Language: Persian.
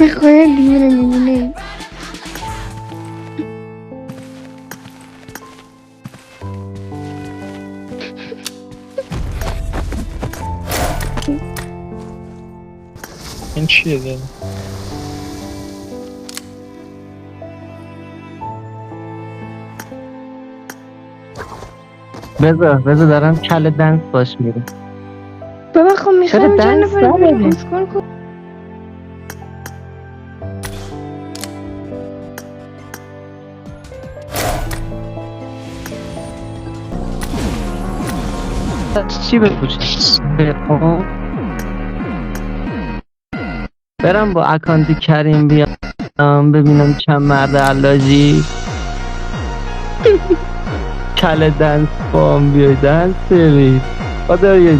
بخواه دیونه. این چیه داره؟ بذار دارم کل دنس باش میرم. بابا خب میخوایم چرا چند دنس نفر نداری؟ بریم اسکول کن. چی بپوشم؟ برم با اکانتی کریم بیام ببینم چند مرد علاجی کل دنس با هم بیای دنس ببین خدا یه